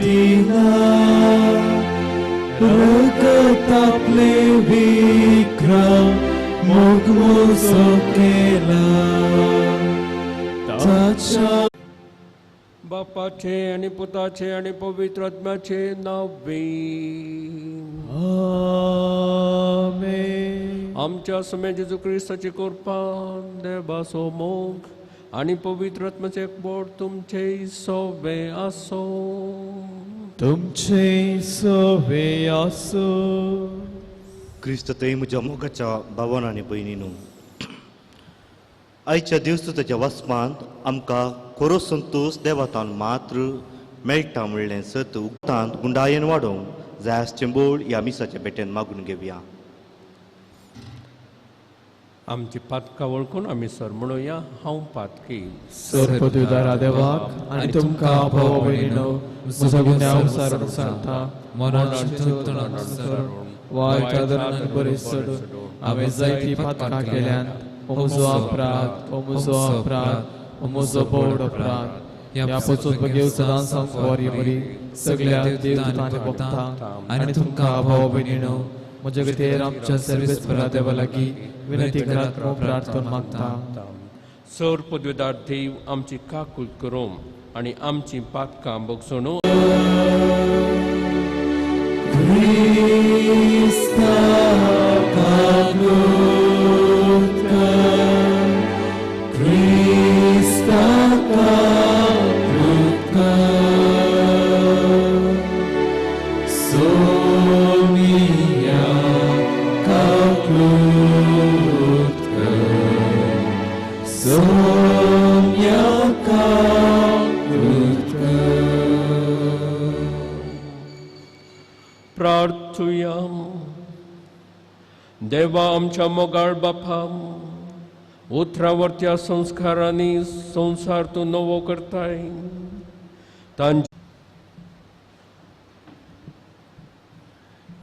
दिना रगत आपले विक्रम मोगमोसो केला ताच्या बापाचे आणि पुताचे आणि पवित्र आत्म्याचे नावे आमेन. आमच्या समय जेजू ख्रिस्ताची कृपा देवाचो मोग आणि पवित्र आत्म्याचे एकबोट तुमचे सोबे असो. तुमचे सोबे असो. क्रिस्त ते म्हज्या मोगाच्या भावान आनी भयणीनो, आयच्या दिवसाच्या वसपांत आमकां खरो संतोश देवातान मात्र मेळटा म्हणलें सत उक्तांत गुंडायेन वाडोवंक जाय आसचें बोड ह्या मिसाच्या बेट्यान मागून घेवया. आमची पातकां वळखून आमी सर म्हणुया, हांव पातकी. सर्पदुदारा देवाक आनी तुमकां भाव भयणीनो, म्हजो गुन्यांव सारून सांगता, वायट आदरान बरी सोडून हांवें जायती पातकां केल्यान. ओ म्हजो अपराध, ओ म्हजो अपराध, ओ म्हजो बोड अपराध. ह्या पचून बगेव सदांच सांगवारी बरी सगळ्या देवतांनी भक्तांक आनी तुमकां भाव भयणीनो, म्हजे खातीर आमच्या सर्वेस्परा देवा लागीं विनंती करात म्हूण प्रार्थना मागता. सर पदवीदार देव आमची काकूल करूं आनी आमची पातकां बगसोन प्रार्थुया. देवा आमच्या मोगाळ बापा, उतरावरच्या संस्कारांनी संसार तूं नवो करताय.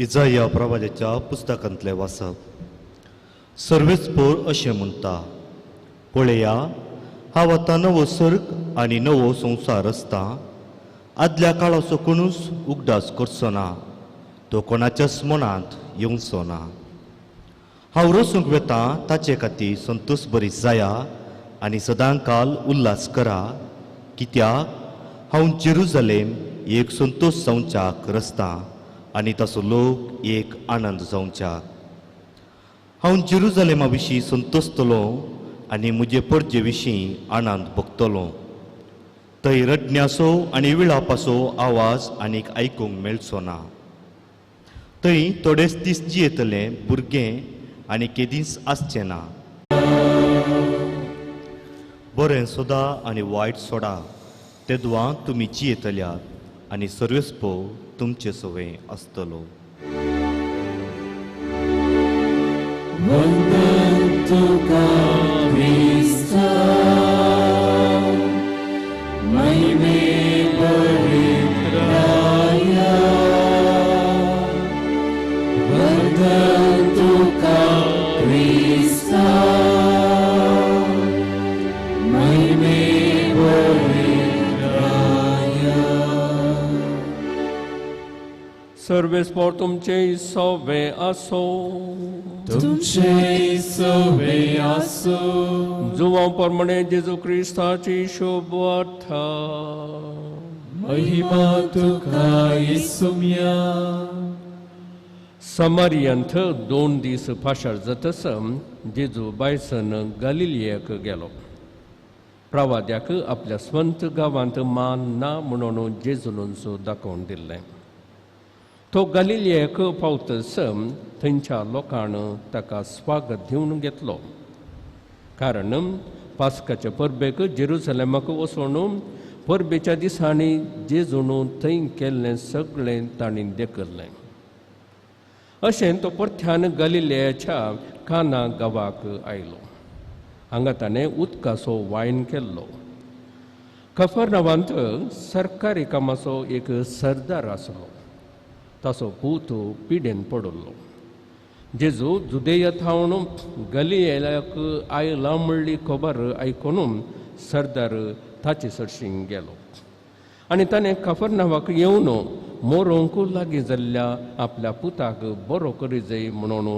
इजाया प्रवाद्याच्या पुस्तकांतलें वाचप. सर्वेस्पोर अशें म्हणटा, पळया, हांव आतां नवो सर्ग आनी नवो संवसार रचता. आदल्या काळाचो कोणूच उगडास करचो ना, तो कोणाच्याच मनांत येवचो ना. हांव रचूंक वेता ताचे खातीर संतोश बरी जाया आनी सदांकाल उल्हास करा. कित्याक हांव जेरुसलेम एक संतोश जावच्याक रचता आनी ताचो लोक एक आनंद जावच्याक. हांव जेरुसलेमा विशीं संतोशतलों आनी म्हजे परजे विशीं आनंद भोगतलों. थंय रडण्याचो आनी विळापाचो आवाज आनीक आयकूंक मेळचो ना. थंय थोडेच दीस जियेतले भुरगे आनी केदीस आसचें ना. बरें सोदा आनी वायट सोडा, तेदवां तुमी जियेतल्यात आनी सर्वेस्पो तुमचे सवय आसतलो. वंदन तुका ख्रिस्ता, महिमे पवित्राया. वंदन तुका ख्रिस्ता, महिमे पवित्राया. सर्वेस्पोर तुमचे सोबे असो. तुमचे सोबे असो. जुवां प्रमाणे जेजू ख्रिस्ताची शुभ वार्ता. महिमा तुका येसुम्या. समारियांत 2 दीस पाशार जातस जेजू बायसन गलिलियाक गेलो. प्रवाद्याक आपल्या स्वंत गांवांत मान ना म्हणून जेजून दाखोवन दिल्लें. तो गलिलियाक पावतस थंयच्या लोकांन ताका स्वागत दिवन घेतलो. कारण पास्काच्या परबेक जेरुसलेमाक वचून परबेच्या दिसांनी जेजून थंय केल्लें सगळें तांणी देखल्लें. अशें तो परत्यान गलिलियाच्या काना गांवाक आयलो. हांगा ताणें उदकाचो वायन केल्लो. कफरनावांत सरकारी कामाचो एक सरदार आसलो. ताचो पूत पिडेन पडलो. जेजू जुदेयांत थावन गलिलियाक आयला म्हणली खबर आयकून सरदार ताचे सरशीं गेलो आनी ताणें कफरनावाक येवन मोरोंकू लागीं जाल्ल्या आपल्या पुताक बरो करी जाय म्हणून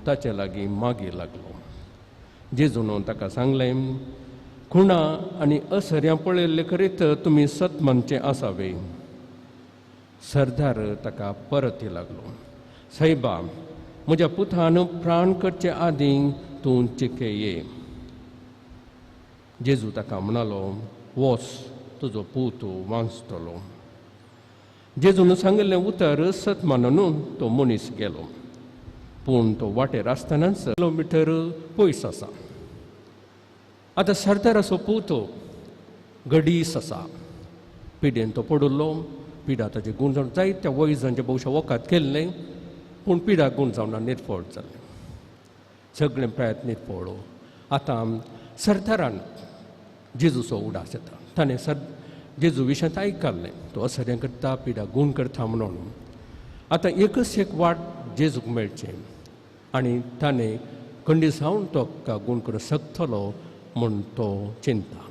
ताचे लागीं मागी लागलो. जेजून ताका सांगलें, खुणा आनी असर्यां पळयल्ले करीत तुमी सतमनचे आसावे. सरदार ताका परत लागलो, सायबा, म्हज्या पुतान प्राण करचे आदीं तूं चिके ये. जेजू ताका म्हणालो, वोस, तुजो पूत वांचतलो. जेजून सांगिल्लें उतर सत मानून तो मनीस गेलो. पूण तो वाटेर आसतनाच किलोमिटर पयस आसा. आतां सरदाराचो पूत गडीस आसा. पिडेन तो पडुल्लो. पिडा ताचे गुंजावन जायत्या वैजांचे भोवशा वखात केल्ले, पूण पिडाक गुंजावना निर्फळ जाल्लें. सगळे प्रयत्न निर्फळ. आतां सरदारान जेजूचो उडास येता. ताणें जेजू विशयांत आयकल्लें, तो असर्यां करता, पिडा गूण करता म्हणून. आतां एकच एक वाट जेजूक मेळचें आनी ताणें खंडीसावन तो गूण करूं शकतलो म्हूण तो चिंता.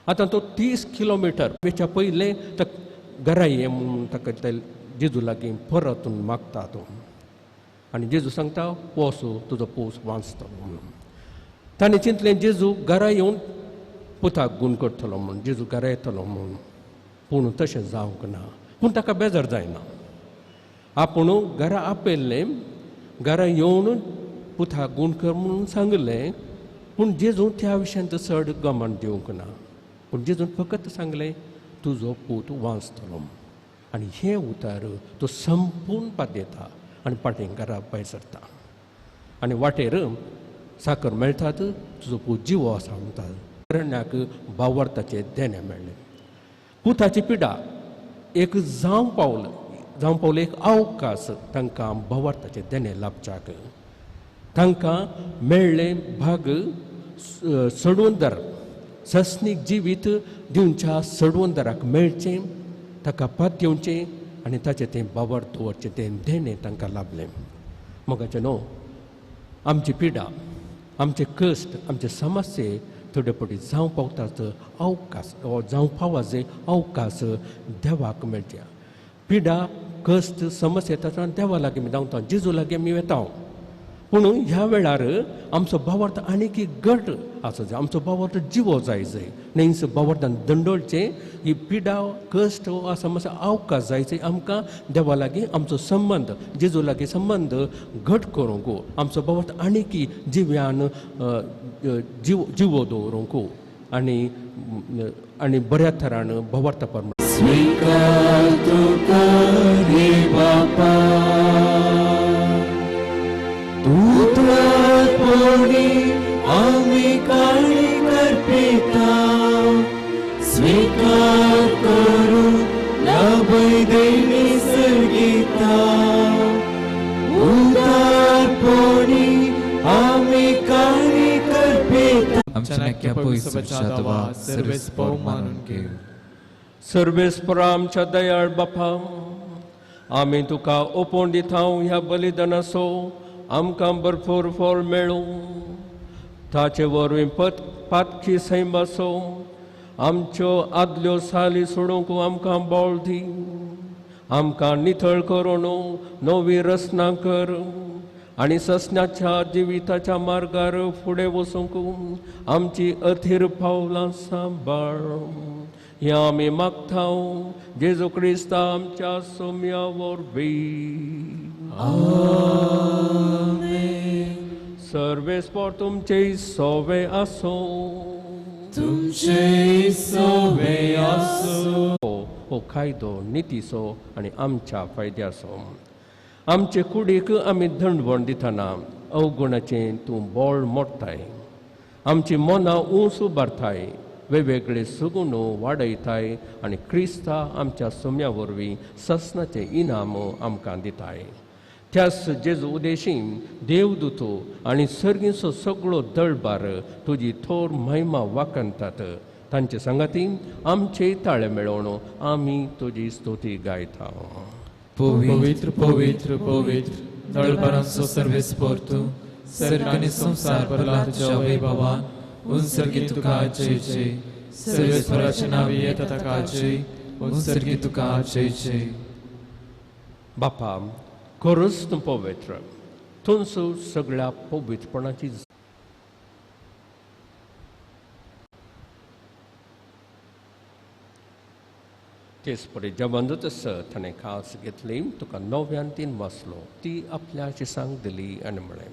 आतां तो 30 किलोमिटर वेच्या पयलें घरा ये म्हणून ताका जेजू लागीं परतून मागता तो. आनी जेजू सांगता, वोसू, तुजो पूत वांचतलो म्हणून. ताणें चिंतलें जेजू घरा येवन पुताक गूण करतलो म्हणून, जेजू घरा येतलो म्हणून. पूण तशें जावंक ना. पूण ताका बेजार जायना. आपूण घरा आपयल्लें, घरा येवन पुताक गूण कर म्हणून सांगलें. पूण जेजू त्या विशयांत चड गमन दिवंक ना. पूण जेजून फकत सांगलें, तुजो पूत वांचतलो. आनी हें उतर तो संपूर्ण पाद्येता आनी पाटें घरा भायर सरता. आनी वाटेर साकर मेळटात, तुजो पूत जिवो आसा म्हणटात. करण्याक भावार्थाचें देणें मेळ्ळें. पुताची पिडा एक जावं पावलं एक अवकाश तांकां भावार्थाचें देणें लाभच्याक. तांकां मेळ्ळें भाग सडवंदर, सस्नीक जिवीत दिवच्या सडवंदराक मेळचें, ताका पात दिवचें आनी ताचें तें भावार्थ दवरचें तें देणें तांकां लाभलें. मोगाचें न्हू, आमची पिडा, आमचे कश्ट, आमचे समस्ये थोडे पटी जावं पावतात अवकाश, जावं फावा जे अवकाश देवाक मेळचे. पिडा, कश्ट, समस्या येता देवा लागीं आमी धांवता, जेजू लागीं आमी वता. पूण ह्या वेळार आमचो भावार्थ आनीक घट आसा जाय. आमचो भावार्थ जिवो जाय जाय. नेंस भावार्थान दंडोळचें. ही पिडा, कश्ट, समस्या अवकाश जाय जाय. आमकां देवा लागीं आमचो संबंद, जेजू लागीं संबंध घट करूंक, आमचो भावार्थ आनीक जिव्यान जिवो दवरूंक आनी बऱ्या तरान भावार्था प्रमाण स्वीकार तू कर हे बापा, तूतपोणी आम्ही काळी करपिता. स्वीकार करू लाभय देणी सर्गिता. उदारपोणी आम्ही काळी करपिता. आमच्या नक्या पवित्र देवा सर्वेस पाव मानून घेऊ. सर्वेस्पर आमच्या दयाळ बापा, आमी तुका ओपोवन दिता ह्या बलिदानाचो आमकां भरपूर फळ मेळूं. ताचे वरवीं पातकी सैमाचो आमच्यो आदल्यो साली सोडूंक आमकां बोळ दी. आमकां नितळ करून नवी रचना कर आनी सस्नाच्या जिविताच्या मार्गार फुडें वचूंक आमची अथीर पावलां सांबाळ. हें आमी मागता जेजू क्रिस्त आमच्या सोम्या वरवीं. सर्वेस्पर तुमचे सोवे आसो. तुमचे सोवे आसो. हो कायदो नितीचो आनी आमच्या फायद्याचो. आमचे कुडीक आमी दंडवण दितना अवगुणाचें तूं बोळ मोडटाय. आमची मनां ऊंच उबारताय, वेगवेगळे सुगूण वाडयताय आनी क्रिस्ता आमच्या सोम्या वरवीं ससनाचें इनाम आमकां दिताय. त्याच जेजू उदेशीं देवदूतो आनी सर्गीचो सगळो दळबार तुजी थोर महिमा वाकंतात. तांचे संगती आमचे ताळे मेळोवन आमी तुजी स्तुती गायता. पवित्र पवित्र पवित्र दळबरांचो सर्वेस्पर तूं, सर्ग आनी संवसार भरला तुज्या वैभवान. उंसर्गी तुका जय जय. सर्वेस्पराचे नांवी येता ताका जय. उत्सर्गी तुका जयचे. बापा खरोच तूं पवित्र, तूंच सगळ्या पवित्रपणाची तेच परी जेवण तसं ताणें खास घेतली, तुका नव्यान तीन वाचलो, ती आपल्या शिसांक दिली आनी म्हळें,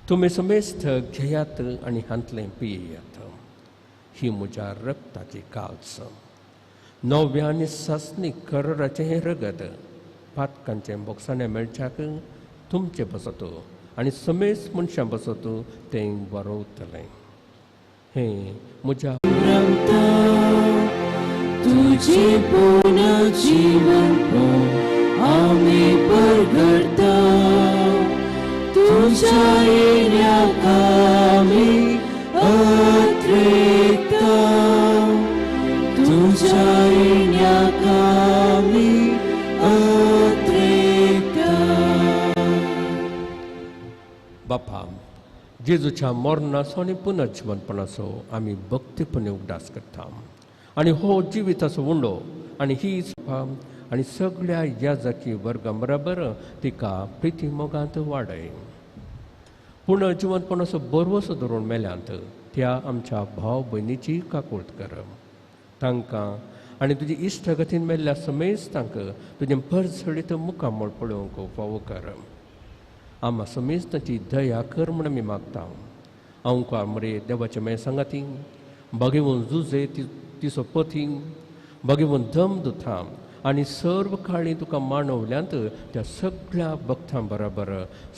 तुमी समेस्त घेयात आनी हांतलें पियेयात. ही म्हज्या रक्ताची कास. नव्यान सासणी कराराचें रगत पातकांचें बोक्साने मेळच्याक तुमचे बसत आनी समेस्त मनशां बसत तें वरवतलें. हें म्हज्या तुझे पूर्ण जीवन को आम्ही परगडता. तुझ्या येण्या कामी अत्रेकता. तुझ्या येण्या कामी अत्रेकता. बापा जेजूच्या मरणाचो आनी पुनर्जीवनपणाचो आमी भक्तीपणे उगडास करता आनी हो जिविताचो उंडो आनी ही सभा आनी सगळ्या याजकी वर्गां बरोबर तिका प्रिती मोगांत वाडय. पुनर्जीवनपणाचो बरवसो धरून मेल्यांत त्या आमच्या भाव भयणीची काकूळट कर. तांकां आनी तुजी इश्टगतीन मेल्ल्या समेस्तांक तुजें परसडीत मुखामळ पळोवंक फावो कर. आम्हा समेस्तांची दया कर म्हूण आमी मागता. हांव मरे देवाचे मे सांगाती भगिवून जुजे तिसो पथी भगिवून दम दुथा आनी सर्व काळी तुका मांडवल्यांत त्या सगळ्या भक्तां बरोबर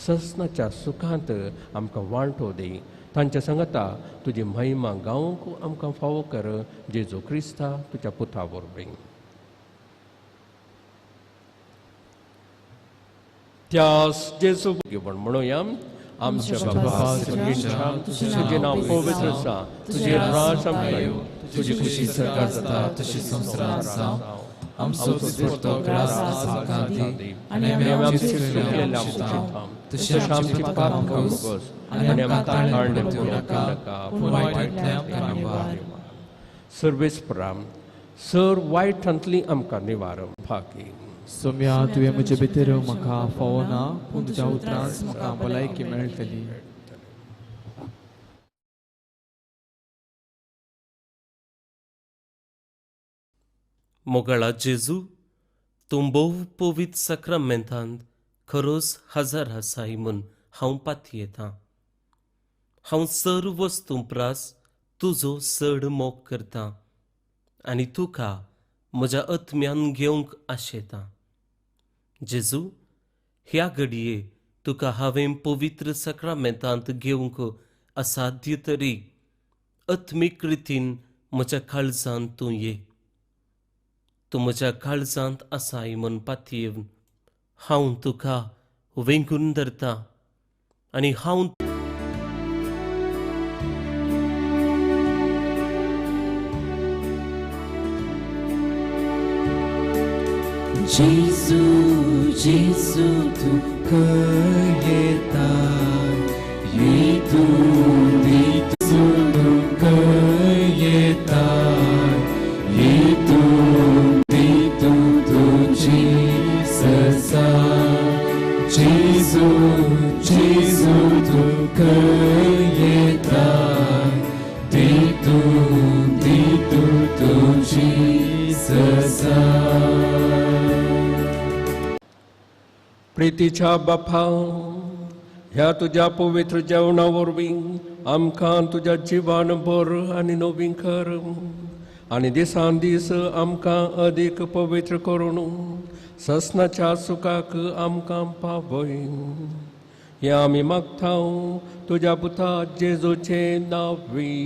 ससनाच्या सुखांत आमकां वांटो दी. तांच्या सांगाता तुजी महिमा गावंक आमकां फावो कर. जेजू क्रिस्ता तुज्या पुता वरवीं. त्यास जेजू घेवण म्हणुया. आमच्या बाबा तुझे नाव पवित्र आसा. तुझे राज आमकां येवं. तुझी खुशी सरकार जाता तशी संवसारांत जावं. आमचो दिसपट्टो ग्रास आमकां दी आनी आमी चुकलेल्या आमकां तशें आमची पाप आमकां बोगस आनी आमकां ताळणें करूं नाका पूण वायटांतल्यान आमकां निवार. सर्वेस्पराम सर वायटांतली आमकां निवार भागी. सोम्या तुवें म्हजे भितर म्हाका फावो ना, पूण तुज्या उतरांत म्हाका भलायकी मेळटली. मोगळा जेजू, तूं भोव पवित्र सक्रामेंतांत खरोच हजर आसाय म्हूण हांव पातयेतां. हांव सर्व वस्तू प्रास तुजो चड मोग करतां आनी तुका म्हज्या आत्म्यान घेवंक आशेतां. जेजू, ह्या घडये तुका हांवें पवित्र सक्रामेंतांत घेवंक असाध्य तरी आत्मीक रितीन म्हज्या काळजांत तूं ये. तूं म्हज्या काळजांत आसाय म्हूण पातयेवन हांव तुका वेंगून धरतां आनी हांव जेजू जेजू तुका येतां. येतून येतून तुका येतां. येतून येतून तुजी ससा. जेजू जेजू तुका येतां. येतून येतून तुजी ससा. प्रितीच्या बापा, ह्या तुज्या पवित्र जेवणा वरवीं आमकां तुज्या जिवान भर आनी नवीन कर आनी दिसान दीस आमकां अदीक पवित्र करून ससनाच्या सुखाक आमकां पावय. हें आमी मागता तुज्या पुता जेजूचे नांवी.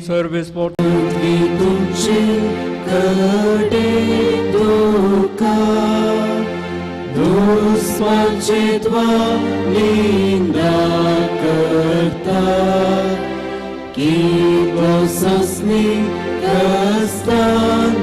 सर्वेस्पोर्ट तुमचे कडे दोका दोस्वाचे द्वा निंदा करता. की बससनी कस्तान